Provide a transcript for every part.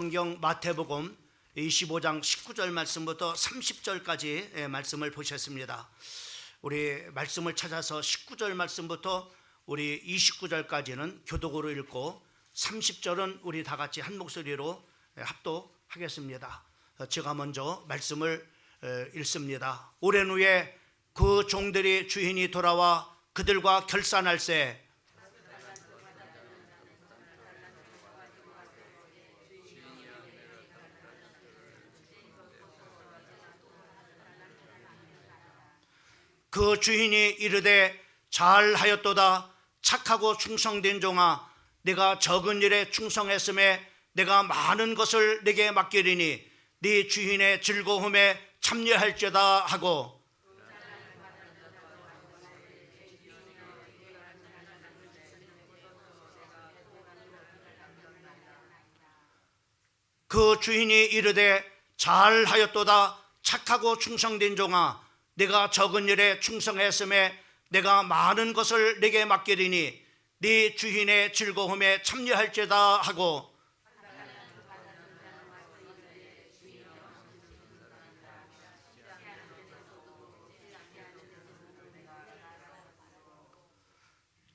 성경 마태복음 25장 19절 말씀부터 30절까지 말씀을 보셨습니다. 우리 말씀을 찾아서 19절 말씀부터 우리 29절까지는 교독으로 읽고 30절은 우리 다 같이 한 목소리로 합독하겠습니다. 제가 먼저 말씀을 읽습니다. 오랜 후에 그 종들이 주인이 돌아와 그들과 결산할세 그 주인이 이르되 잘하였도다 착하고 충성된 종아 내가 적은 일에 충성했음에 내가 많은 것을 내게 맡기리니 네 주인의 즐거움에 참여할지어다 하고 그 주인이 이르되 잘하였도다 착하고 충성된 종아 내가 적은 일에 충성했음에 내가 많은 것을 내게 맡기리니 네 주인의 즐거움에 참여할지어다 하고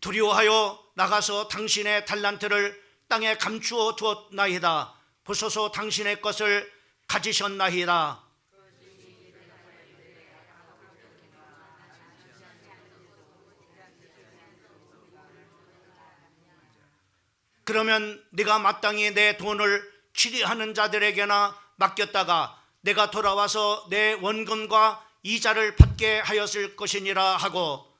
두려워하여 나가서 당신의 달란트를 땅에 감추어 두었나이다. 보소서 당신의 것을 가지셨나이다. 그러면 네가 마땅히 내 돈을 취리하는 자들에게나 맡겼다가 내가 돌아와서 내 원금과 이자를 받게 하였을 것이니라 하고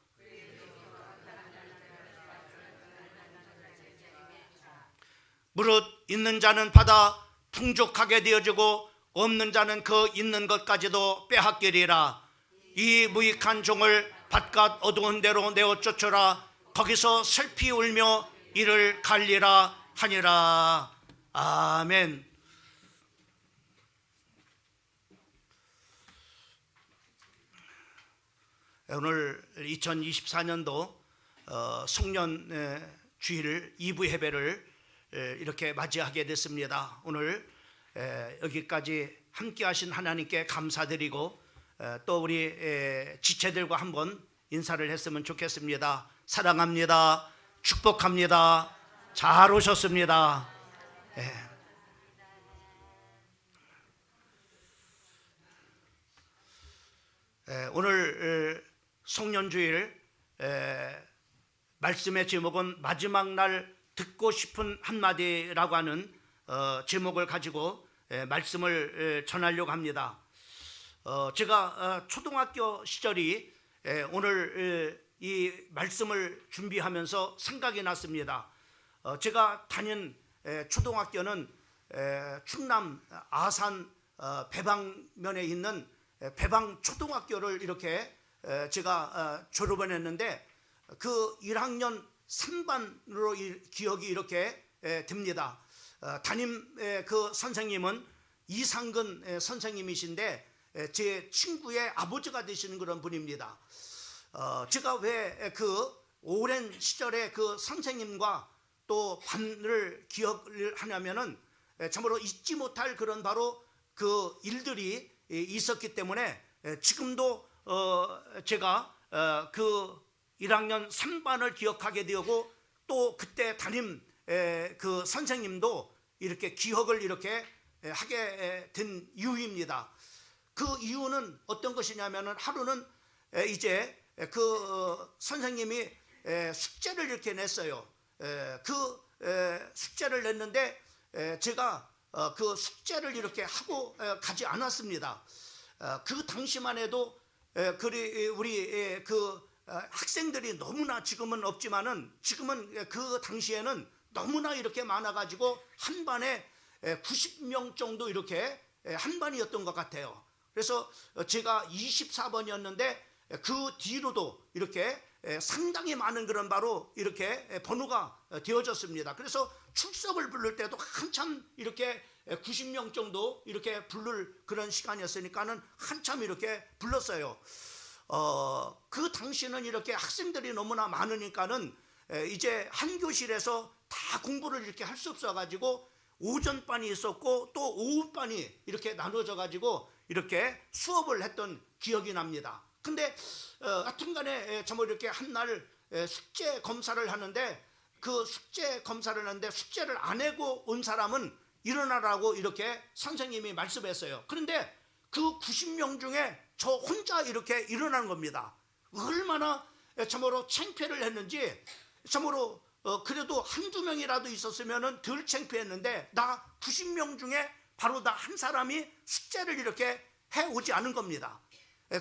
무릇 있는 자는 받아 풍족하게 되어지고 없는 자는 그 있는 것까지도 빼앗기리라. 이 무익한 종을 바깥 어두운 데로 내어 쫓으라. 거기서 슬피 울며 이를 갈리라 하니라. 아멘. 오늘 2024년도 송년 주일 2부 예배를 이렇게 맞이하게 됐습니다. 오늘 여기까지 함께 하신 하나님께 감사드리고 또 우리 지체들과 한번 인사를 했으면 좋겠습니다. 사랑합니다. 축복합니다. 잘 오셨습니다. 오늘 송년주일 말씀의 제목은 마지막 날 듣고 싶은 한마디라고 하는 제목을 가지고 말씀을 전하려고 합니다. 제가 초등학교 시절이 오늘 이 말씀을 준비하면서 생각이 났습니다. 제가 다닌 초등학교는 충남 아산 배방면에 있는 배방초등학교를 이렇게 제가 졸업을 했는데 그 1학년 3반으로 기억이 이렇게 됩니다. 담임 그 선생님은 이상근 선생님이신데 제 친구의 아버지가 되시는 그런 분입니다. 제가 왜 그 오랜 시절에 그 선생님과 또 반을 기억을 하냐면은 참으로 잊지 못할 그런 바로 그 일들이 있었기 때문에 지금도 제가 그 1학년 3반을 기억하게 되고 또 그때 담임 그 선생님도 이렇게 기억을 이렇게 하게 된 이유입니다. 그 이유는 어떤 것이냐면은 하루는 이제 그 선생님이 숙제를 이렇게 냈어요. 그 숙제를 냈는데 제가 그 숙제를 이렇게 하고 가지 않았습니다. 그 당시만 해도 우리 그 학생들이 너무나 지금은 없지만은 지금은 그 당시에는 너무나 이렇게 많아가지고 한 반에 90명 정도 이렇게 한 반이었던 것 같아요. 그래서 제가 24번이었는데 그 뒤로도 이렇게 상당히 많은 그런 바로 이렇게 번호가 되어졌습니다. 그래서 출석을 부를 때도 한참 이렇게 90명 정도 이렇게 부를 그런 시간이었으니까는 한참 이렇게 불렀어요. 그 당시는 이렇게 학생들이 너무나 많으니까는 이제 한 교실에서 다 공부를 이렇게 할 수 없어가지고 오전반이 있었고 또 오후반이 이렇게 나눠져 가지고 이렇게 수업을 했던 기억이 납니다. 근데 하여튼간에 정말 이렇게 한날 숙제 검사를 하는데, 그 숙제 검사를 하는데 숙제를 안 해고 온 사람은 일어나라고 이렇게 선생님이 말씀했어요. 그런데 그 90명 중에 저 혼자 이렇게 일어나는 겁니다. 얼마나 참으로 창피를 했는지. 참으로 그래도 한두 명이라도 있었으면 덜 창피했는데, 나 90명 중에 바로 나 한 사람이 숙제를 이렇게 해오지 않은 겁니다.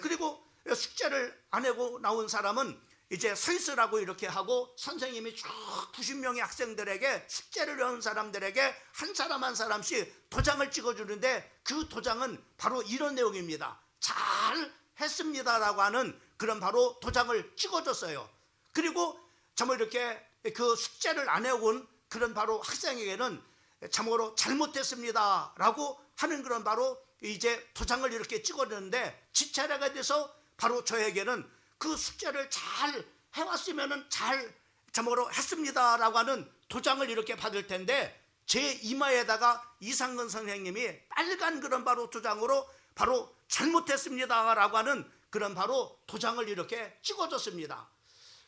그리고 숙제를 안 하고 나온 사람은 이제 서 있으라고 이렇게 하고, 선생님이 쭉 90명의 학생들에게, 숙제를 해온 사람들에게 한 사람 한 사람씩 도장을 찍어주는데, 그 도장은 바로 이런 내용입니다. 잘 했습니다라고 하는 그런 바로 도장을 찍어줬어요. 그리고 참으로 이렇게 그 숙제를 안 해온 그런 바로 학생에게는 참으로 잘못했습니다라고 하는 그런 바로 이제 도장을 이렇게 찍어줬는데, 지차례가 돼서 바로 저에게는 그 숙제를 잘 해왔으면은 잘 참으로 했습니다라고 하는 도장을 이렇게 받을 텐데, 제 이마에다가 이상근 선생님이 빨간 그런 바로 도장으로 바로 잘못했습니다라고 하는 그런 바로 도장을 이렇게 찍어줬습니다.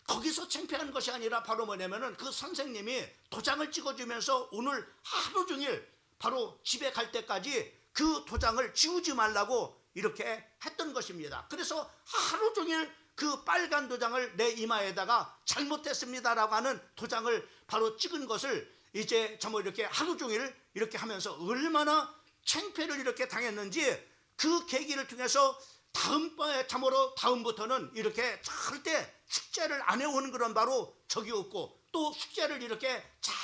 거기서 창피한 것이 아니라 바로 뭐냐면은 그 선생님이 도장을 찍어주면서 오늘 하루 종일 바로 집에 갈 때까지 그 도장을 지우지 말라고 이렇게 했던 것입니다. 그래서 하루 종일 그 빨간 도장을 내 이마에다가 잘못했습니다라고 하는 도장을 바로 찍은 것을 이제 정말 이렇게 하루 종일 이렇게 하면서 얼마나 창피를 이렇게 당했는지, 그 계기를 통해서 다음번에 참으로 다음부터는 이렇게 절대 숙제를 안 해오는 그런 바로 적이 없고, 또 숙제를 이렇게 잘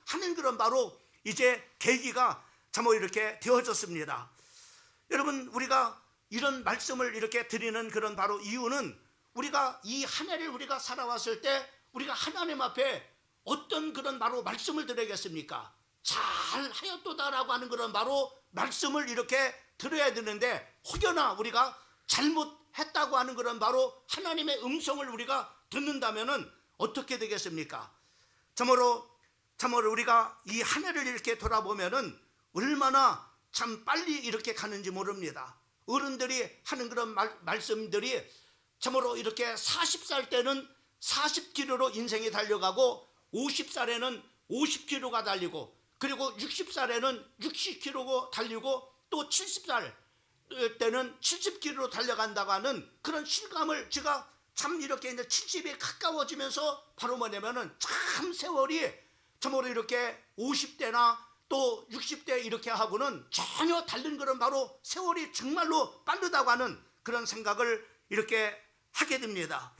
하는 그런 바로 이제 계기가 참으로 이렇게 되어졌습니다. 여러분, 우리가 이런 말씀을 이렇게 드리는 그런 바로 이유는, 우리가 이 한 해를 우리가 살아왔을 때 우리가 하나님 앞에 어떤 그런 바로 말씀을 드리겠습니까? 잘하였도다라고 하는 그런 바로 말씀을 이렇게 들어야 되는데, 혹여나 우리가 잘못했다고 하는 그런 바로 하나님의 음성을 우리가 듣는다면은 어떻게 되겠습니까? 참으로 우리가 이 한 해를 이렇게 돌아보면은 얼마나 참 빨리 이렇게 가는지 모릅니다. 어른들이 하는 그런 말씀들이 참으로 이렇게 40살 때는 40km로 인생이 달려가고, 50살에는 50km가 달리고, 그리고 60살에는 60km가 달리고, 또 70살 때는 70km로 달려간다고 하는 그런 실감을 제가 참 이렇게 이제 70이 가까워지면서 바로 뭐냐면은 참 세월이 참으로 이렇게 50대나 또 60대 이렇게 하고는 전혀 다른 그런 바로 세월이 정말로 빠르다고 하는 그런 생각을 이렇게 하게 됩니다.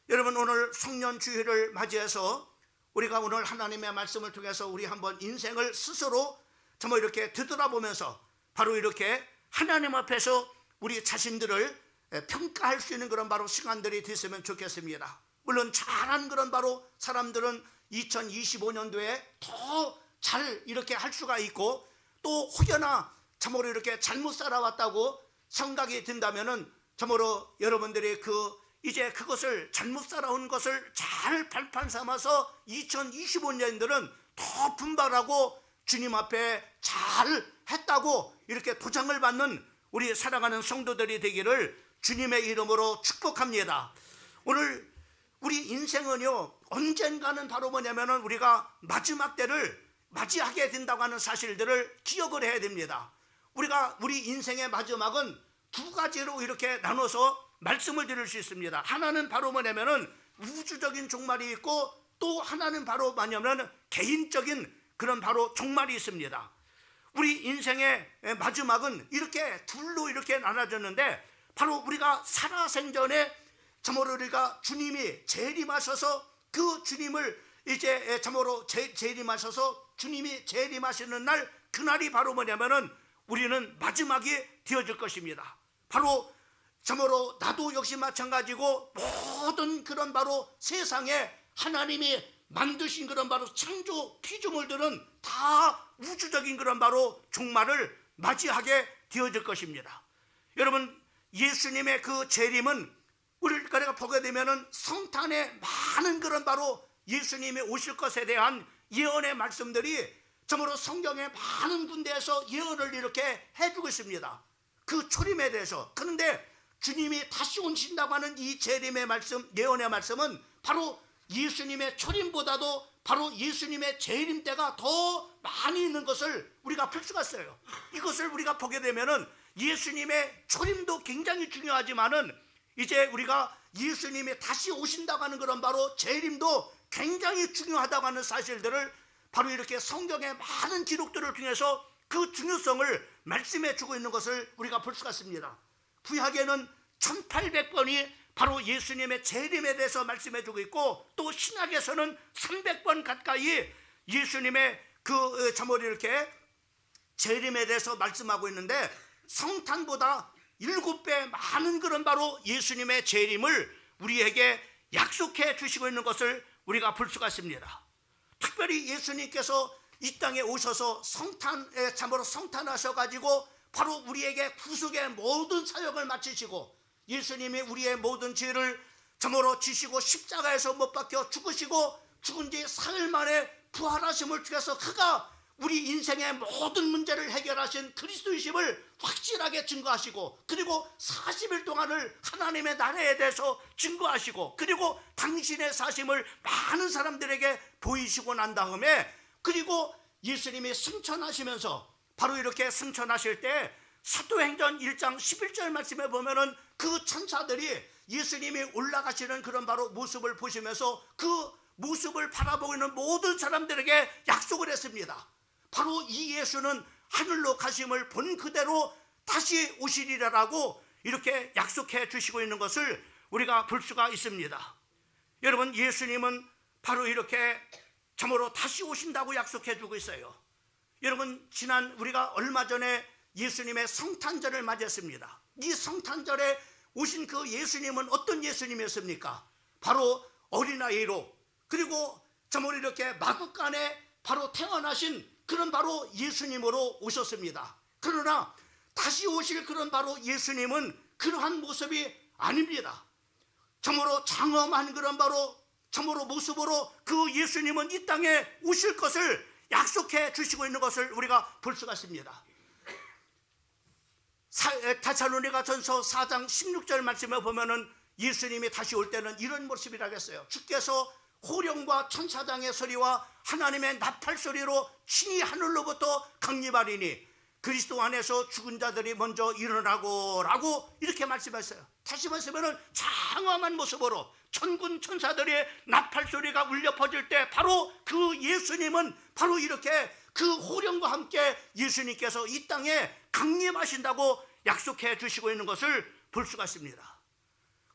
여러분, 오늘 송년 주일을 맞이해서 우리가 오늘 하나님의 말씀을 통해서 우리 한번 인생을 스스로 정말 이렇게 되돌아보면서 바로 이렇게 하나님 앞에서 우리 자신들을 평가할 수 있는 그런 바로 시간들이 됐으면 좋겠습니다. 물론 잘한 그런 바로 사람들은 2025년도에 더 잘 이렇게 할 수가 있고, 또 혹여나 참으로 이렇게 잘못 살아왔다고 생각이 든다면은 참으로 여러분들이 이제 그것을 잘못 살아온 것을 잘 발판 삼아서 2025년들은 더 분발하고 주님 앞에 잘 했다고 이렇게 도장을 받는 우리 사랑하는 성도들이 되기를 주님의 이름으로 축복합니다. 오늘 우리 인생은요, 언젠가는 바로 뭐냐면은 우리가 마지막 때를 맞이하게 된다고 하는 사실들을 기억을 해야 됩니다. 우리 인생의 마지막은 두 가지로 이렇게 나눠서 말씀을 드릴 수 있습니다. 하나는 바로 뭐냐면은 우주적인 종말이 있고, 또 하나는 바로 뭐냐면 개인적인 그런 바로 종말이 있습니다. 우리 인생의 마지막은 이렇게 둘로 이렇게 나눠졌는데, 바로 우리가 살아생전에 참으로 우리가 주님이 재림하셔서 그 주님을 이제 참으로 재림하셔서 주님이 재림하시는 날, 그날이 바로 뭐냐면은 우리는 마지막이 되어질 것입니다. 바로 참으로 나도 역시 마찬가지고, 모든 그런 바로 세상에 하나님이 만드신 그런 바로 창조 피조물들은 다 우주적인 그런 바로 종말을 맞이하게 되어질 것입니다. 여러분, 예수님의 그 재림은 우리가 보게 되면은 성탄에 많은 그런 바로 예수님이 오실 것에 대한 예언의 말씀들이 참으로 성경의 많은 군데에서 예언을 이렇게 해주고 있습니다. 그 초림에 대해서. 그런데 주님이 다시 오신다고 하는 이 재림의 말씀, 예언의 말씀은 바로 예수님의 초림보다도 바로 예수님의 재림 때가 더 많이 있는 것을 우리가 볼 수가 있어요. 이것을 우리가 보게 되면은 예수님의 초림도 굉장히 중요하지만은 이제 우리가 예수님이 다시 오신다고 하는 그런 바로 재림도 굉장히 중요하다고 하는 사실들을 바로 이렇게 성경의 많은 기록들을 통해서 그 중요성을 말씀해 주고 있는 것을 우리가 볼 수가 있습니다. 구약에는 1800번이 바로 예수님의 재림에 대해서 말씀해 주고 있고, 또 신약에서는 300번 가까이 예수님의 그 참으로 이렇게 재림에 대해서 말씀하고 있는데, 성탄보다 7배 많은 그런 바로 예수님의 재림을 우리에게 약속해 주시고 있는 것을 우리가 볼 수가 있습니다. 특별히 예수님께서 이 땅에 오셔서 성탄에 참으로 성탄하셔가지고 바로 우리에게 구속의 모든 사역을 마치시고, 예수님이 우리의 모든 죄를 참으로 지시고 십자가에서 못 박혀 죽으시고 죽은 지 사흘 만에 부활하심을 통해서 그가 우리 인생의 모든 문제를 해결하신 그리스도이심을 확실하게 증거하시고, 그리고 40일 동안을 하나님의 나라에 대해서 증거하시고, 그리고 당신의 사심을 많은 사람들에게 보이시고 난 다음에, 그리고 예수님이 승천하시면서 바로 이렇게 승천하실 때 사도행전 1장 11절 말씀에 보면은 그 천사들이 예수님이 올라가시는 그런 바로 모습을 보시면서 그 모습을 바라보고 있는 모든 사람들에게 약속을 했습니다. 바로 이 예수는 하늘로 가심을 본 그대로 다시 오시리라라고 이렇게 약속해 주시고 있는 것을 우리가 볼 수가 있습니다. 여러분, 예수님은 바로 이렇게 참으로 다시 오신다고 약속해 주고 있어요. 여러분, 지난 우리가 얼마 전에 예수님의 성탄절을 맞이했습니다. 이 성탄절에 오신 그 예수님은 어떤 예수님이었습니까? 바로 어린아이로, 그리고 참으로 이렇게 마구간에 바로 태어나신 그런 바로 예수님으로 오셨습니다. 그러나 다시 오실 그런 바로 예수님은 그러한 모습이 아닙니다. 참으로 장엄한 그런 바로 참으로 모습으로 그 예수님은 이 땅에 오실 것을 약속해 주시고 있는 것을 우리가 볼 수가 있습니다. 데살로니가전서 4장 16절 말씀에 보면은 예수님이 다시 올 때는 이런 모습이라고 했어요. 주께서 호령과 천사장의 소리와 하나님의 나팔 소리로 신이 하늘로부터 강림하리니 그리스도 안에서 죽은 자들이 먼저 일어나고 라고 이렇게 말씀했어요. 다시 말씀하면 장엄한 모습으로 천군 천사들의 나팔 소리가 울려 퍼질 때 바로 그 예수님은 바로 이렇게 그 호령과 함께 예수님께서 이 땅에 강림하신다고 약속해 주시고 있는 것을 볼 수가 있습니다.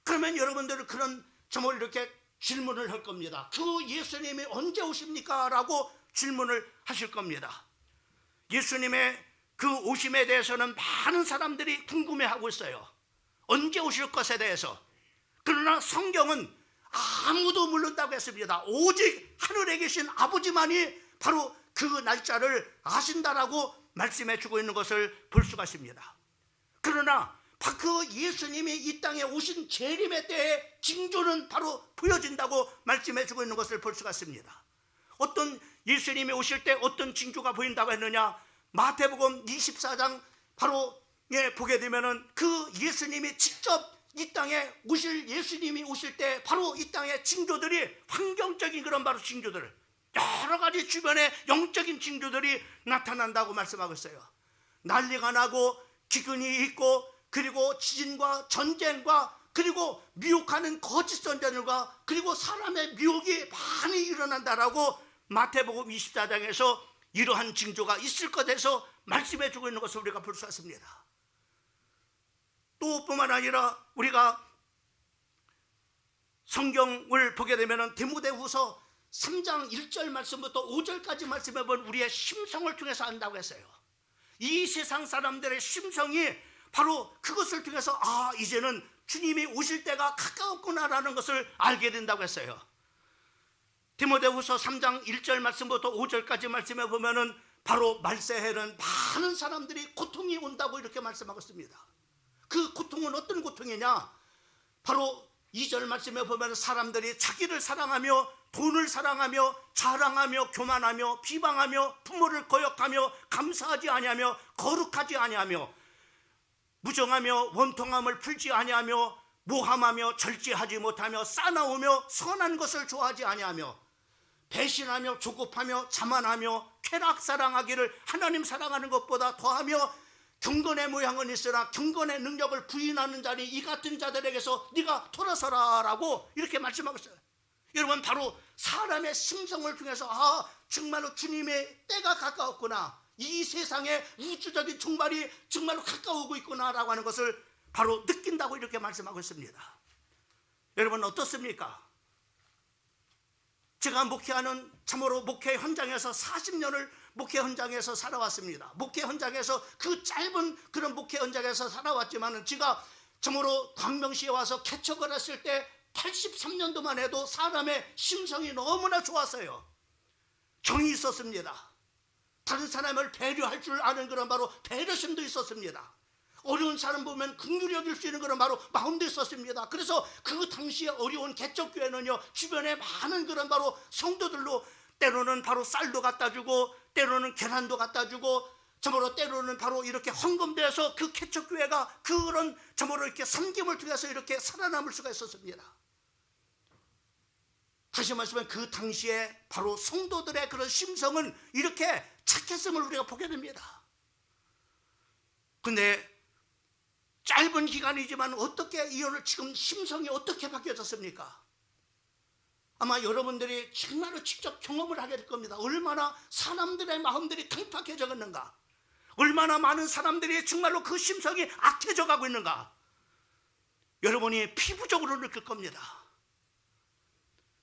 그러면 여러분들은 그런 점을 이렇게 질문을 할 겁니다. 그 예수님이 언제 오십니까? 라고 질문을 하실 겁니다. 예수님의 그 오심에 대해서는 많은 사람들이 궁금해하고 있어요. 언제 오실 것에 대해서. 그러나 성경은 아무도 모른다고 했습니다. 오직 하늘에 계신 아버지만이 바로 그 날짜를 아신다라고 말씀해 주고 있는 것을 볼 수가 있습니다. 그러나 그 예수님이 이 땅에 오신 재림의 때의 징조는 바로 보여진다고 말씀해 주고 있는 것을 볼 수가 있습니다. 어떤 예수님이 오실 때 어떤 징조가 보인다고 했느냐? 마태복음 24장 바로 보게 되면은 그 예수님이 직접 이 땅에 오실 예수님이 오실 때 바로 이 땅의 징조들이 환경적인 그런 바로 징조들, 여러 가지 주변의 영적인 징조들이 나타난다고 말씀하고 있어요. 난리가 나고 기근이 있고, 그리고 지진과 전쟁과, 그리고 미혹하는 거짓 선자들과, 그리고 사람의 미혹이 많이 일어난다라고 마태복음 24장에서 이러한 징조가 있을 것에서 말씀해 주고 있는 것을 우리가 볼 수 있습니다. 또 뿐만 아니라 우리가 성경을 보게 되면 디모데후서 3장 1절 말씀부터 5절까지 말씀해 본 우리의 심성을 통해서 안다고 했어요. 이 세상 사람들의 심성이 바로 그것을 통해서 이제는 주님이 오실 때가 가까웠구나라는 것을 알게 된다고 했어요. 디모데후서 3장 1절 말씀부터 5절까지 말씀해 보면은 바로 말세에는 많은 사람들이 고통이 온다고 이렇게 말씀하고 있습니다. 그 고통은 어떤 고통이냐? 바로 2절 말씀에 보면 사람들이 자기를 사랑하며 돈을 사랑하며 자랑하며 교만하며 비방하며 부모를 거역하며 감사하지 아니하며 거룩하지 아니하며 무정하며 원통함을 풀지 아니하며 모함하며 절제하지 못하며 싸나우며 선한 것을 좋아하지 아니하며 배신하며 조급하며 자만하며 쾌락 사랑하기를 하나님 사랑하는 것보다 더하며 경건의 모양은 있으나 경건의 능력을 부인하는 자니 이 같은 자들에게서 네가 돌아서라 라고 이렇게 말씀하고 있어요. 여러분, 바로 사람의 심성을 통해서 정말로 주님의 때가 가까웠구나, 이 세상의 우주적인 종말이 정말로 가까우고 있구나 라고 하는 것을 바로 느낀다고 이렇게 말씀하고 있습니다. 여러분 어떻습니까? 제가 목회하는, 참으로 목회 현장에서 40년을 목회 현장에서 살아왔습니다. 목회 현장에서, 그 짧은 그런 목회 현장에서 살아왔지만은 제가 참으로 광명시에 와서 개척을 했을 때 83년도만 해도 사람의 심성이 너무나 좋았어요. 정이 있었습니다. 다른 사람을 배려할 줄 아는 그런 바로 배려심도 있었습니다. 어려운 사람 보면 긍휼히 여길 수 있는 그런 바로 마음도 있었습니다. 그래서 그 당시에 어려운 개척교회는요, 주변에 많은 그런 바로 성도들로 때로는 바로 쌀도 갖다 주고 때로는 계란도 갖다 주고 참으로 때로는 바로 이렇게 헌금돼서 그 개척교회가 그런 참으로 이렇게 섬김을 통해서 이렇게 살아남을 수가 있었습니다. 다시 말씀하면 그 당시에 바로 성도들의 그런 심성은 이렇게 착했음을 우리가 보게 됩니다. 근데 짧은 기간이지만 어떻게 이혼을, 지금 심성이 어떻게 바뀌어졌습니까? 아마 여러분들이 정말로 직접 경험을 하게 될 겁니다. 얼마나 사람들의 마음들이 강팍해져 갔는가, 얼마나 많은 사람들이 정말로 그 심성이 악해져 가고 있는가, 여러분이 피부적으로 느낄 겁니다.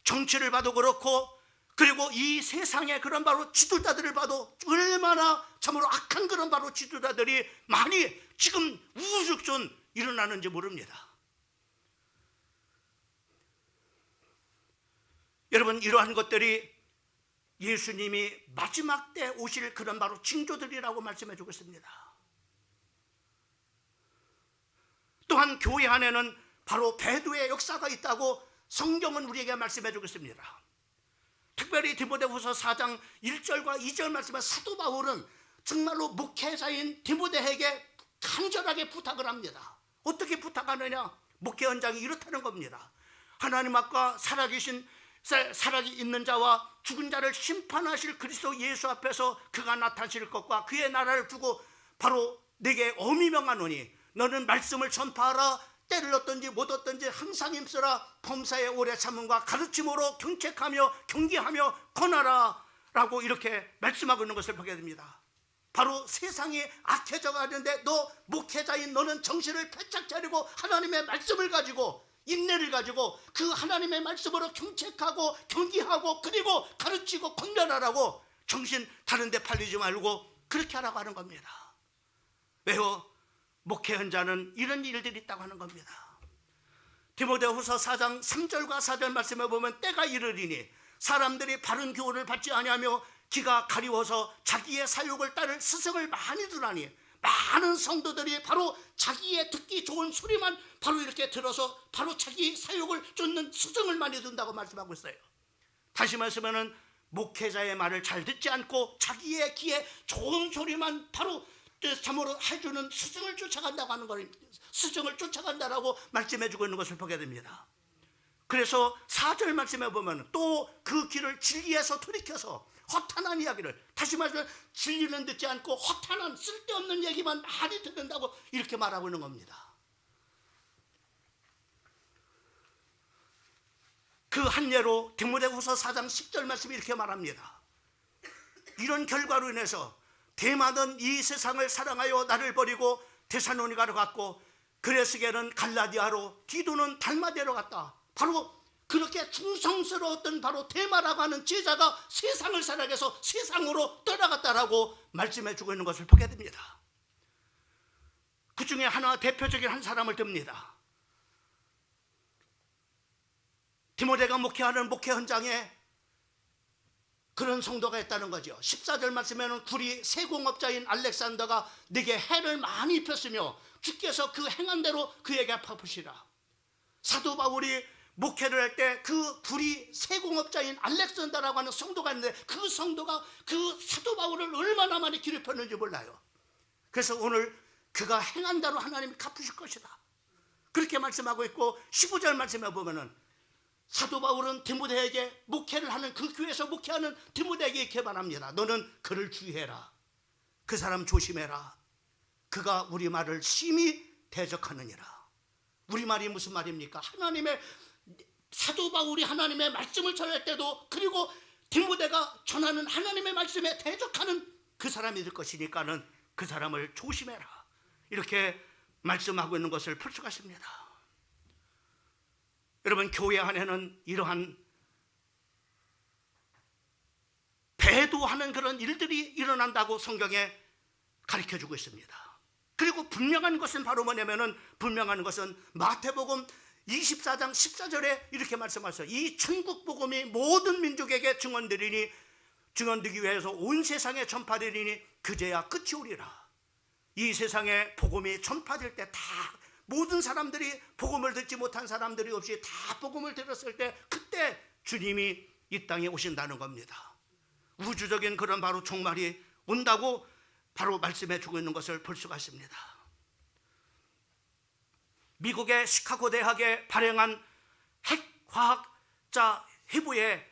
정치를 봐도 그렇고, 그리고 이 세상의 그런 바로 지도자들을 봐도 얼마나 참으로 악한 그런 바로 지도자들이 많이 지금 우후죽순 일어나는지 모릅니다. 여러분, 이러한 것들이 예수님이 마지막 때 오실 그런 바로 징조들이라고 말씀해 주고 있습니다. 또한 교회 안에는 바로 배도의 역사가 있다고 성경은 우리에게 말씀해 주고 있습니다. 특별히 디모데후서 4장 1절과 2절 말씀에 사도 바울은 정말로 목회자인 디모데에게 간절하게 부탁을 합니다. 어떻게 부탁하느냐? 목회 현장이 이렇다는 겁니다. 하나님 앞과 살아있는 자와 죽은 자를 심판하실 그리스도 예수 앞에서 그가 나타나실 것과 그의 나라를 두고 바로 내게 엄히 명하노니 너는 말씀을 전파하라. 때를 얻든지 못 얻든지 항상 힘쓰라. 범사에 오래 참음과 가르침으로 경책하며 경계하며 권하라 라고 이렇게 말씀하고 있는 것을 보게 됩니다. 바로 세상이 악해져 가는데 너 목회자인 너는 정신을 바짝 차리고 하나님의 말씀을 가지고 인내를 가지고 그 하나님의 말씀으로 경책하고 경계하고 그리고 가르치고 권면하라고, 정신 다른 데 팔리지 말고 그렇게 하라고 하는 겁니다. 왜요? 목회 현장은 이런 일들이 있다고 하는 겁니다. 디모데후서 4장 3절과 4절 말씀에 보면 때가 이르리니 사람들이 바른 교훈을 받지 아니하며 기가 가리워서 자기의 사욕을 따를 스승을 많이 두나니, 많은 성도들이 바로 자기의 듣기 좋은 소리만 바로 이렇게 들어서 바로 자기 사욕을 쫓는 스승을 많이 둔다고 말씀하고 있어요. 다시 말씀하면 목회자의 말을 잘 듣지 않고 자기의 귀에 좋은 소리만 바로 참으로 해주는 스승을 쫓아간다고 하는 거예요. 스승을 쫓아간다라고 말씀해주고 있는 것을 보게 됩니다. 그래서 4절 말씀해 보면 또 그 길을 진리에서 돌이켜서 허탄한 이야기를, 다시 말해서 진리는 듣지 않고 허탄한 쓸데없는 얘기만 많이 듣는다고 이렇게 말하고 있는 겁니다. 그 한 예로 디모데후서 4장 10절 말씀이 이렇게 말합니다. 이런 결과로 인해서 데마는 이 세상을 사랑하여 나를 버리고 데살로니가로 갔고 그레스게는 갈라디아로 디도는 달마데로 갔다. 바로 그렇게 충성스러웠던 바로 데마라고 하는 제자가 세상을 사랑해서 세상으로 떠나갔다라고 말씀해 주고 있는 것을 보게 됩니다. 그 중에 하나 대표적인 한 사람을 듭니다. 디모데가 목회하는 목회 현장에 그런 성도가 있다는 거죠. 14절 말씀에는 구리 세공업자인 알렉산더가 네게 해를 많이 입혔으며 주께서 그 행한 대로 그에게 갚으시라. 사도 바울이 목회를 할 때 그 불이 세공업자인 알렉산더라고 하는 성도가 있는데 그 성도가 그 사도 바울을 얼마나 많이 괴롭혔는지 몰라요. 그래서 오늘 그가 행한 대로 하나님이 갚으실 것이다, 그렇게 말씀하고 있고, 15절 말씀해 보면은 사도 바울은 디모데에게, 목회를 하는 그 교회에서 목회하는 디모데에게 이렇게 말합니다. 너는 그를 주의해라. 그 사람 조심해라. 그가 우리 말을 심히 대적하느니라. 우리 말이 무슨 말입니까? 하나님의, 사도 바울이 하나님의 말씀을 전할 때도, 그리고 디모데가 전하는 하나님의 말씀에 대적하는 그 사람이 될 것이니까는 그 사람을 조심해라, 이렇게 말씀하고 있는 것을 볼 수가 있습니다. 여러분, 교회 안에는 이러한 배도하는 그런 일들이 일어난다고 성경에 가르쳐주고 있습니다. 그리고 분명한 것은 바로 뭐냐면은, 분명한 것은 마태복음 24장 14절에 이렇게 말씀하셨어요. 이 천국 복음이 모든 민족에게 증언되기 위해서 온 세상에 전파되리니 그제야 끝이 오리라. 이 세상에 복음이 전파될 때 다 모든 사람들이, 복음을 듣지 못한 사람들이 없이 다 복음을 들었을 때, 그때 주님이 이 땅에 오신다는 겁니다. 우주적인 그런 바로 종말이 온다고 바로 말씀해 주고 있는 것을 볼 수가 있습니다. 미국의 시카고 대학에 발행한 핵과학자 회부의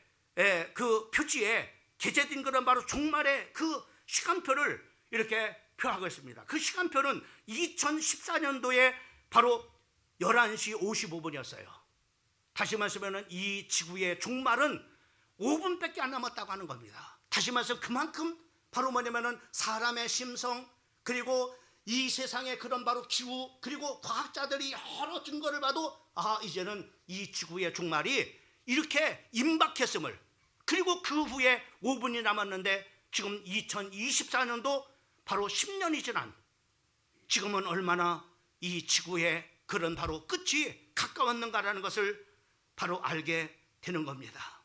그 표지에 게재된 그런 바로 종말의 그 시간표를 이렇게 표하고 있습니다. 그 시간표는 2014년도에 바로 11시 55분이었어요. 다시 말하면 이 지구의 종말은 5분밖에 안 남았다고 하는 겁니다. 다시 말해서 그만큼 바로 뭐냐면은 사람의 심성, 그리고 이 세상의 그런 바로 기후, 그리고 과학자들이 여러 증거를 봐도 이제는 이 지구의 종말이 이렇게 임박했음을, 그리고 그 후에 5분이 남았는데 지금 2024년도 바로 10년이 지난 지금은 얼마나 이 지구의 그런 바로 끝이 가까웠는가라는 것을 바로 알게 되는 겁니다.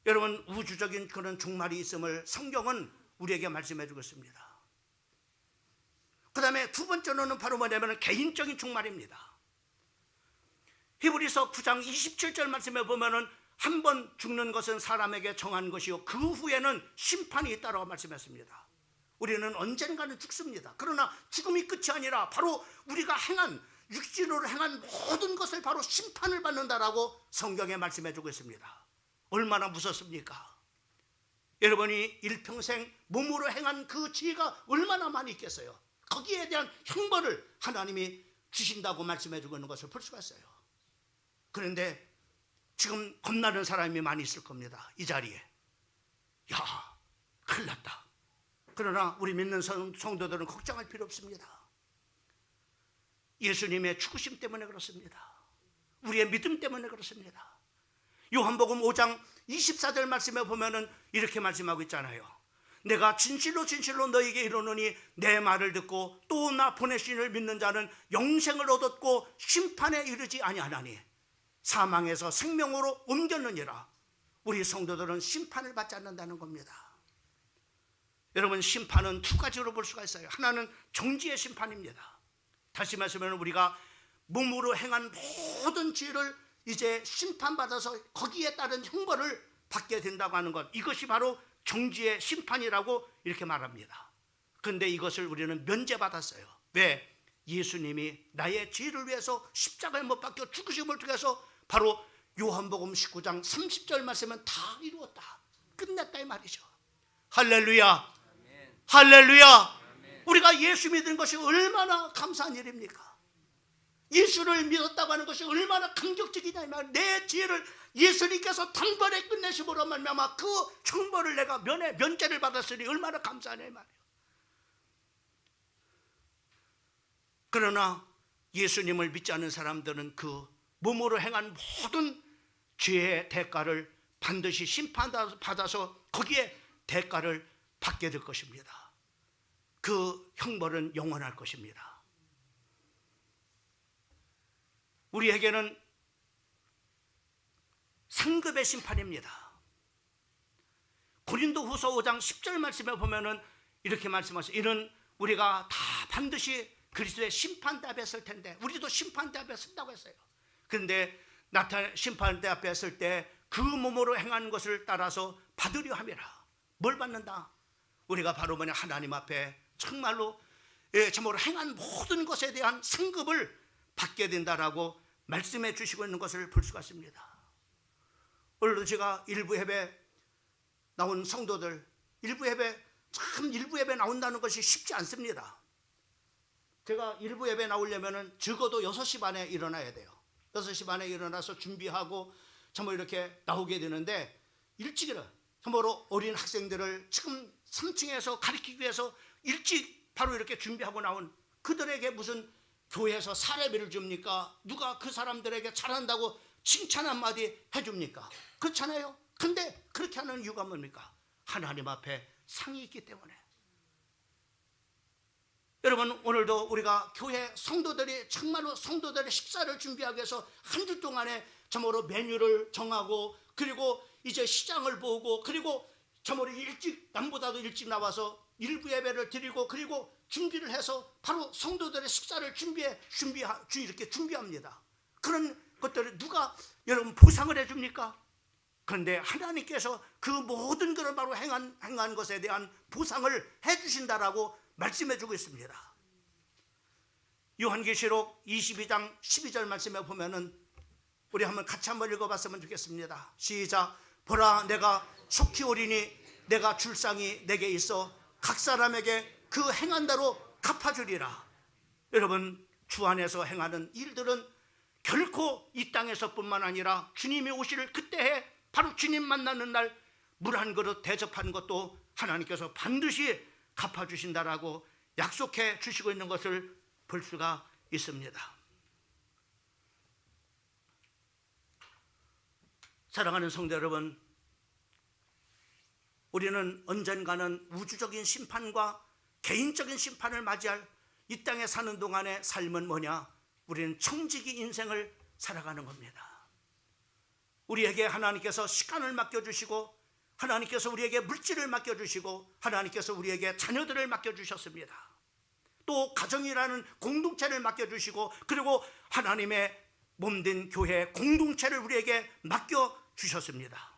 여러분, 우주적인 그런 종말이 있음을 성경은 우리에게 말씀해 주고 있습니다. 그 다음에 두 번째로는 바로 뭐냐면 개인적인 종말입니다. 히브리서 9장 27절 말씀에 보면은 한 번 죽는 것은 사람에게 정한 것이요 그 후에는 심판이 있다라고 말씀했습니다. 우리는 언젠가는 죽습니다. 그러나 죽음이 끝이 아니라 바로 우리가 행한, 육신으로 행한 모든 것을 바로 심판을 받는다라고 성경에 말씀해 주고 있습니다. 얼마나 무섭습니까? 여러분이 일평생 몸으로 행한 그 죄가 얼마나 많이 있겠어요. 거기에 대한 형벌을 하나님이 주신다고 말씀해 주고 있는 것을 볼 수가 있어요. 그런데 지금 겁나는 사람이 많이 있을 겁니다. 이 자리에. 야, 큰일 났다. 그러나 우리 믿는 성도들은 걱정할 필요 없습니다. 예수님의 죽으심 때문에 그렇습니다. 우리의 믿음 때문에 그렇습니다. 요한복음 5장 24절 말씀에 보면은 이렇게 말씀하고 있잖아요. 내가 진실로 진실로 너에게 이르노니 내 말을 듣고 또 나 보내신 이를 믿는 자는 영생을 얻었고 심판에 이르지 아니하나니 사망에서 생명으로 옮겼느니라. 우리 성도들은 심판을 받지 않는다는 겁니다. 여러분, 심판은 두 가지로 볼 수가 있어요. 하나는 정지의 심판입니다. 다시 말하면 우리가 몸으로 행한 모든 죄를 이제 심판받아서 거기에 따른 형벌을 받게 된다고 하는 것, 이것이 바로 정지의 심판이라고 이렇게 말합니다. 그런데 이것을 우리는 면제받았어요. 왜? 예수님이 나의 죄를 위해서 십자가에 못 박혀 죽으심을 통해서 바로 요한복음 19장 30절 말씀은 다 이루었다, 끝냈다 이 말이죠. 할렐루야. 할렐루야. 우리가 예수 믿는 것이 얼마나 감사한 일입니까? 예수를 믿었다고 하는 것이 얼마나 감격적이냐 이 말. 내 죄를 예수님께서 단번에 끝내심으로 말미암아 그 형벌을 내가 면제를 받았으니 얼마나 감사하냐 이 말이에요. 그러나 예수님을 믿지 않는 사람들은 그 몸으로 행한 모든 죄의 대가를 반드시 심판받아서 거기에 대가를 받게 될 것입니다. 그 형벌은 영원할 것입니다. 우리에게는 상급의 심판입니다. 고린도후서 5장 10절 말씀에 보면은 이렇게 말씀하세요. 이는 우리가 다 반드시 그리스도의 심판대 앞에 설 텐데 우리도 심판대 앞에 선다고 했어요. 그런데 심판대 앞에 설 때 그 몸으로 행한 것을 따라서 받으려 함이라. 뭘 받는다? 우리가 바로 뭐냐, 하나님 앞에 정말로 참으로 행한 모든 것에 대한 상급을 받게 된다라고 말씀해 주시고 있는 것을 볼 수가 있습니다. 오늘도 제가 일부 예배 나온 성도들, 일부 예배 나온다는 것이 쉽지 않습니다. 제가 일부 예배 나오려면 적어도 6시 반에 일어나야 돼요. 6시 반에 일어나서 준비하고 참으로 이렇게 나오게 되는데, 일찍 참으로 어린 학생들을 지금 3층에서 가르치기 위해서 일찍 바로 이렇게 준비하고 나온 그들에게 무슨 교회에서 사례비를 줍니까? 누가 그 사람들에게 잘한다고 칭찬 한마디 해줍니까? 그렇잖아요. 근데 그렇게 하는 이유가 뭡니까? 하나님 앞에 상이 있기 때문에. 여러분, 오늘도 우리가 교회 성도들이 정말로 성도들의 식사를 준비하기 위해서 한 주 동안에 참으로 메뉴를 정하고, 그리고 이제 시장을 보고, 그리고 참으로 남보다도 일찍 나와서 일부 예배를 드리고, 그리고 준비를 해서 바로 성도들의 식사를 이렇게 준비합니다. 그런 것들을 누가 여러분 보상을 해줍니까? 그런데 하나님께서 그 모든 것을 바로 행한 것에 대한 보상을 해주신다라고 말씀해주고 있습니다. 요한계시록 22장 12절 말씀에 보면은 우리 같이 한번 읽어봤으면 좋겠습니다. 시작. 보라, 내가 속히 오리니 내가 줄상이 내게 있어 각 사람에게 그 행한 대로 갚아주리라. 여러분, 주 안에서 행하는 일들은 결코 이 땅에서뿐만 아니라 주님이 오실 그때에 바로 주님 만나는 날 물 한 그릇 대접하는 것도 하나님께서 반드시 갚아주신다라고 약속해 주시고 있는 것을 볼 수가 있습니다. 사랑하는 성도 여러분, 우리는 언젠가는 우주적인 심판과 개인적인 심판을 맞이할 이 땅에 사는 동안의 삶은 뭐냐? 우리는 청지기 인생을 살아가는 겁니다. 우리에게 하나님께서 시간을 맡겨주시고, 하나님께서 우리에게 물질을 맡겨주시고, 하나님께서 우리에게 자녀들을 맡겨주셨습니다. 또 가정이라는 공동체를 맡겨주시고, 그리고 하나님의 몸된 교회 공동체를 우리에게 맡겨주셨습니다.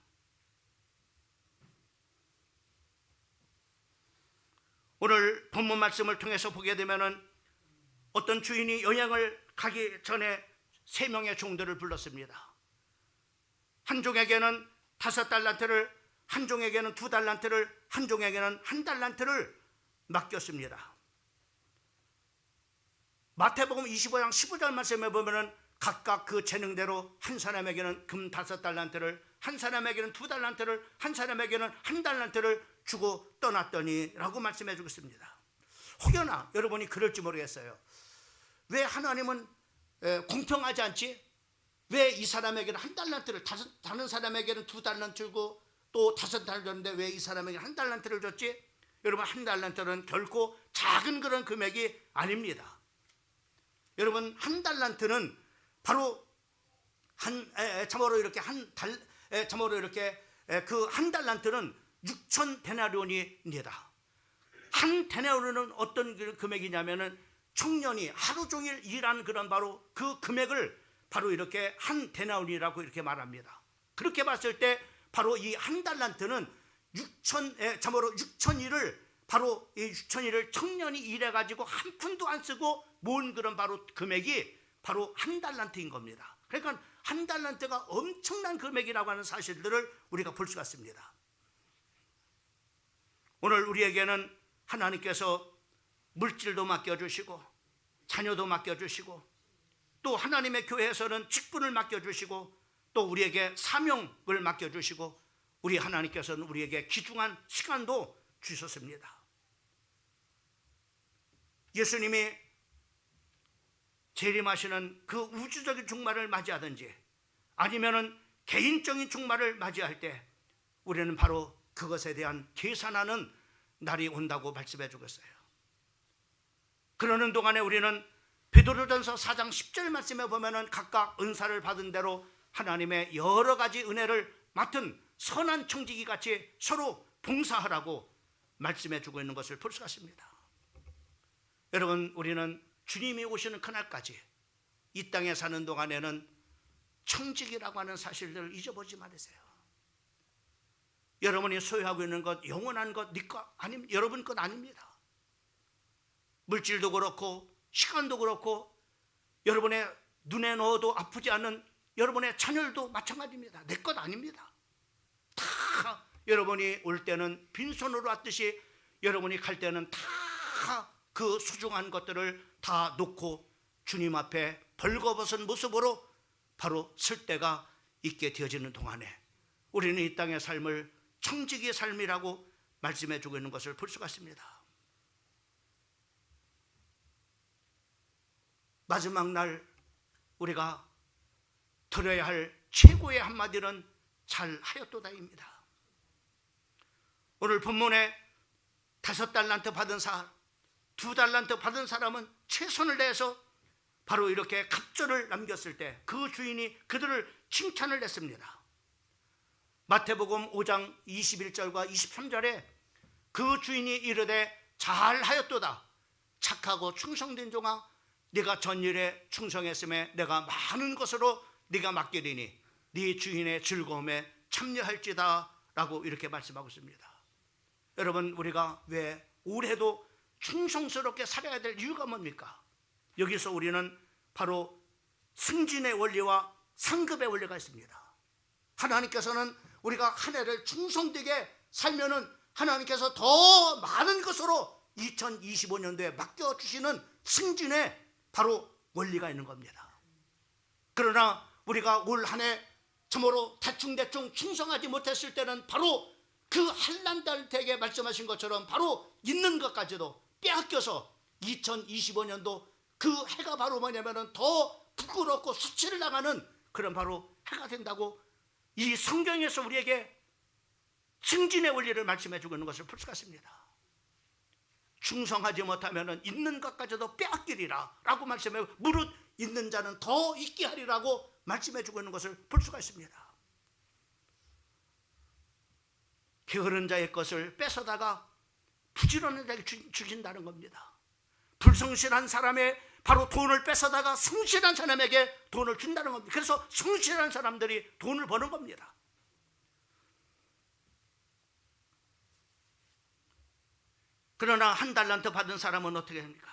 오늘 본문 말씀을 통해서 보게 되면은 어떤 주인이 여행을 가기 전에 3명의 종들을 불렀습니다. 한 종에게는 5달란트를, 한 종에게는 2달란트를, 한 종에게는 1달란트를 맡겼습니다. 마태복음 25장 15절 말씀에 보면은 각각 그 재능대로 한 사람에게는 금 5달란트를, 한 사람에게는 2달란트를, 한 사람에게는 1달란트를 주고 떠났더니 라고 말씀해 주고 있습니다. 혹여나 여러분이 그럴지 모르겠어요. 왜 하나님은 공평하지 않지? 왜 이 사람에게는 1달란트를, 다른 사람에게는 2달란트 주고 또 5달란트 줬는데 왜 이 사람에게는 1달란트를 줬지? 여러분, 1달란트는 결코 작은 그런 금액이 아닙니다. 여러분, 1달란트는 바로 참으로 이렇게 그 1달란트는 6천 데나리온입니다. 한 데나리온은 어떤 금액이냐면은 청년이 하루 종일 일한 그런 바로 그 금액을 바로 이렇게 한 데나리온이라고 이렇게 말합니다. 그렇게 봤을 때 바로 이 1달란트는 6천일을 바로 이 6천일을 청년이 일해 가지고 한 푼도 안 쓰고 모은 그런 바로 금액이 바로 1달란트인 겁니다. 그러니까 1달란트가 엄청난 금액이라고 하는 사실들을 우리가 볼 수가 있습니다. 오늘 우리에게는 하나님께서 물질도 맡겨주시고 자녀도 맡겨주시고 또 하나님의 교회에서는 직분을 맡겨주시고 또 우리에게 사명을 맡겨주시고 우리 하나님께서는 우리에게 귀중한 시간도 주셨습니다. 예수님이 재림하시는 그 우주적인 종말을 맞이하든지 아니면은 개인적인 종말을 맞이할 때 우리는 바로 그것에 대한 계산하는 날이 온다고 말씀해 주고 있어요. 그러는 동안에 우리는 베드로전서 4장 10절 말씀에 보면은 각각 은사를 받은 대로 하나님의 여러 가지 은혜를 맡은 선한 청지기 같이 서로 봉사하라고 말씀해 주고 있는 것을 볼 수가 있습니다. 여러분, 우리는 주님이 오시는 그날까지 이 땅에 사는 동안에는 청직이라고 하는 사실들을 잊어보지 말으세요. 여러분이 소유하고 있는 것, 영원한 것, 네 것 아닙니다. 여러분 것 아닙니다. 물질도 그렇고 시간도 그렇고 여러분의 눈에 넣어도 아프지 않는 여러분의 자녀도 마찬가지입니다. 내 것 아닙니다. 다 여러분이 올 때는 빈손으로 왔듯이 여러분이 갈 때는 다 그 소중한 것들을 다 놓고 주님 앞에 벌거벗은 모습으로 바로 쓸 때가 있게 되어지는 동안에 우리는 이 땅의 삶을 청지기의 삶이라고 말씀해 주고 있는 것을 볼 수가 있습니다. 마지막 날 우리가 들어야 할 최고의 한마디는 잘하였도다입니다. 오늘 본문에 5달란트 받은 사람, 2달란트 받은 사람은 최선을 다해서 바로 이렇게 갑절을 남겼을 때 그 주인이 그들을 칭찬을 했습니다. 마태복음 5장 21절과 23절에 그 주인이 이르되 잘하였도다 착하고 충성된 종아 네가 전일에 충성했음에 내가 많은 것으로 네가 맡기리니 네 주인의 즐거움에 참여할지다 라고 이렇게 말씀하고 있습니다. 여러분 우리가 왜 올해도 충성스럽게 살아야 될 이유가 뭡니까? 여기서 우리는 바로 승진의 원리와 상급의 원리가 있습니다. 하나님께서는 우리가 한 해를 충성되게 살면은 하나님께서 더 많은 것으로 2025년도에 맡겨주시는 승진의 바로 원리가 있는 겁니다. 그러나 우리가 올 한 해 참으로 대충대충 충성하지 못했을 때는 바로 그 한란달에게 말씀하신 것처럼 바로 있는 것까지도 빼앗겨서 2025년도 그 해가 바로 뭐냐면은 더 부끄럽고 수치를 당하는 그런 바로 해가 된다고 이 성경에서 우리에게 승진의 원리를 말씀해 주고 있는 것을 볼 수가 있습니다. 충성하지 못하면은 있는 것까지도 빼앗기리라 라고 말씀해 무릇 있는 자는 더 있게 하리라고 말씀해 주고 있는 것을 볼 수가 있습니다. 게으른 자의 것을 뺏어다가 부지런한 자에게 주신다는 겁니다. 불성실한 사람의 바로 돈을 뺏어다가 성실한 사람에게 돈을 준다는 겁니다. 그래서 성실한 사람들이 돈을 버는 겁니다. 그러나 1달란트 받은 사람은 어떻게 합니까?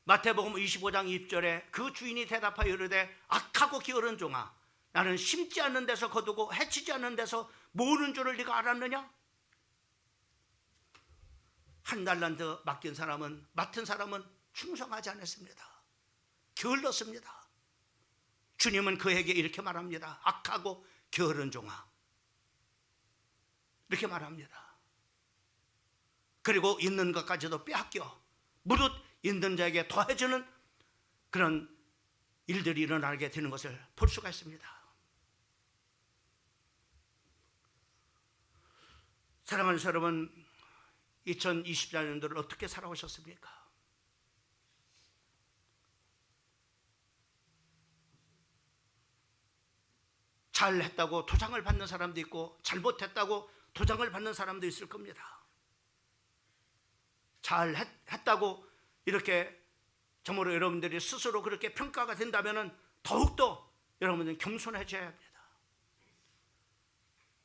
마태복음 25장 2절에 그 주인이 대답하여 이르되 악하고 게으른 종아 나는 심지 않는 데서 거두고 해치지 않는 데서 모으는 줄을 네가 알았느냐? 1달란트 맡은 사람은 충성하지 않았습니다. 게을렀습니다. 주님은 그에게 이렇게 말합니다. 악하고 게으른 종아 이렇게 말합니다. 그리고 있는 것까지도 빼앗겨 무릇 있는 자에게 더해주는 그런 일들이 일어나게 되는 것을 볼 수가 있습니다. 사랑하는 여러분 2024년도를 어떻게 살아오셨습니까? 잘했다고 도장을 받는 사람도 있고 잘못했다고 도장을 받는 사람도 있을 겁니다. 잘했다고 이렇게 정말로 여러분들이 스스로 그렇게 평가가 된다면 더욱더 여러분들은 겸손해져야 합니다.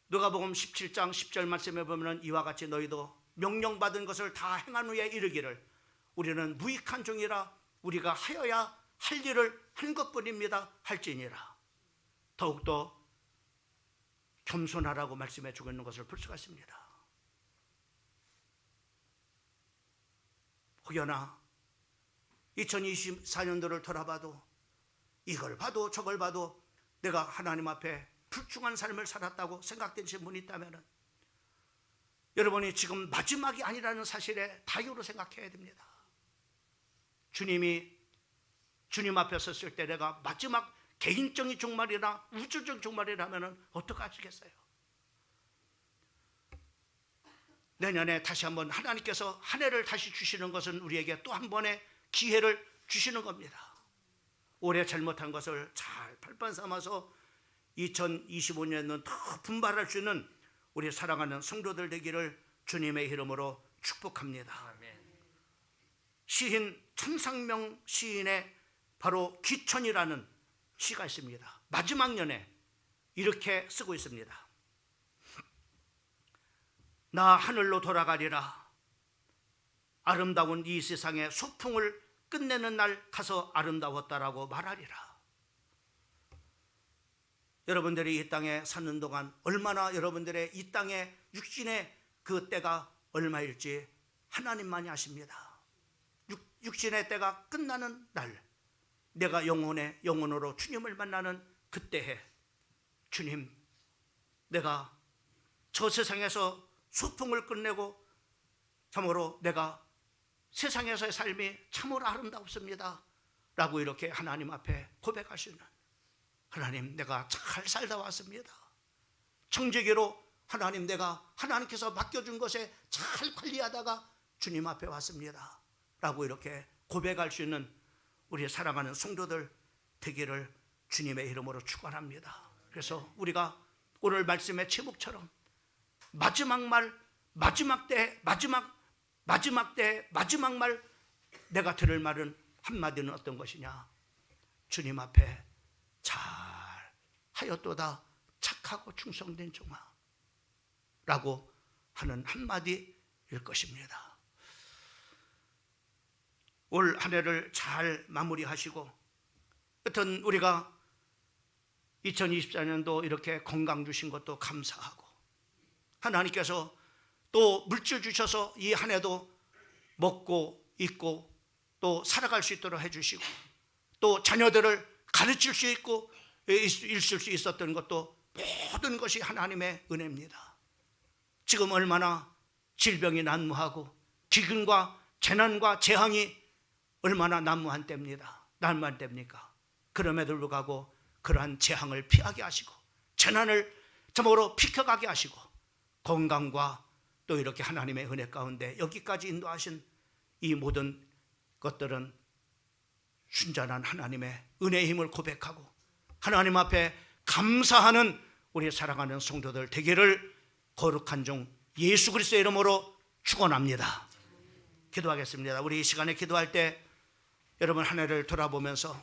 누가복음 17장 10절 말씀에 보면 이와 같이 너희도 명령받은 것을 다 행한 후에 이르기를 우리는 무익한 종이라 우리가 하여야 할 일을 한 것뿐입니다 할지니라. 더욱더 겸손하라고 말씀해 주고 있는 것을 볼 수가 있습니다. 혹여나 2024년도를 돌아봐도 이걸 봐도 저걸 봐도 내가 하나님 앞에 불충한 삶을 살았다고 생각되시는 분이 있다면 여러분이 지금 마지막이 아니라는 사실에 다유로 생각해야 됩니다. 주님이 주님 앞에 섰을 때 내가 마지막 개인적인 종말이나 우주적 종말이라면 어떡하시겠어요? 내년에 다시 한번 하나님께서 한 해를 다시 주시는 것은 우리에게 또 한 번의 기회를 주시는 겁니다. 올해 잘못한 것을 잘 발판 삼아서 2025년은 더 분발할 수 있는 우리 사랑하는 성도들 되기를 주님의 이름으로 축복합니다. 아멘. 시인 천상명 시인의 바로 기천이라는 시가 있습니다. 마지막 년에 이렇게 쓰고 있습니다. 나 하늘로 돌아가리라. 아름다운 이 세상의 소풍을 끝내는 날 가서 아름다웠다라고 말하리라. 여러분들이 이 땅에 사는 동안 얼마나 여러분들의 이 땅의 육신의 그 때가 얼마일지 하나님만이 아십니다. 육신의 때가 끝나는 날, 내가 영혼으로 주님을 만나는 그때에 주님, 내가 저 세상에서 소풍을 끝내고 참으로 내가 세상에서의 삶이 참으로 아름답습니다 라고 이렇게 하나님 앞에 고백하시는, 하나님 내가 잘 살다 왔습니다. 청지기로 하나님 내가 하나님께서 맡겨준 것에 잘 관리하다가 주님 앞에 왔습니다 라고 이렇게 고백할 수 있는 우리 사랑하는 성도들 되기를 주님의 이름으로 축원합니다. 그래서 우리가 오늘 말씀의 제목처럼 마지막 말, 마지막 때, 마지막 말, 내가 들을 말은 한마디는 어떤 것이냐? 주님 앞에 잘 하였도다 착하고 충성된 종아 라고 하는 한마디일 것입니다. 올 한 해를 잘 마무리하시고, 여튼 우리가 2024년도 이렇게 건강 주신 것도 감사하고, 하나님께서 또 물질 주셔서 이 한 해도 먹고 입고 또 살아갈 수 있도록 해주시고, 또 자녀들을 가르칠 수 있고 있을 수 있었던 것도 모든 것이 하나님의 은혜입니다. 지금 얼마나 질병이 난무하고 기근과 재난과 재앙이 얼마나 난무한 때입니다. 난무한 때입니까? 그럼에도 불구하고 그러한 재앙을 피하게 하시고 재난을 참으로 비켜가게 하시고 건강과 또 이렇게 하나님의 은혜 가운데 여기까지 인도하신 이 모든 것들은 순전한 하나님의 은혜의 힘을 고백하고 하나님 앞에 감사하는 우리 사랑하는 성도들 되기를 거룩한 종 예수 그리스도의 이름으로 축원합니다. 기도하겠습니다. 우리 이 시간에 기도할 때 여러분 한 해를 돌아보면서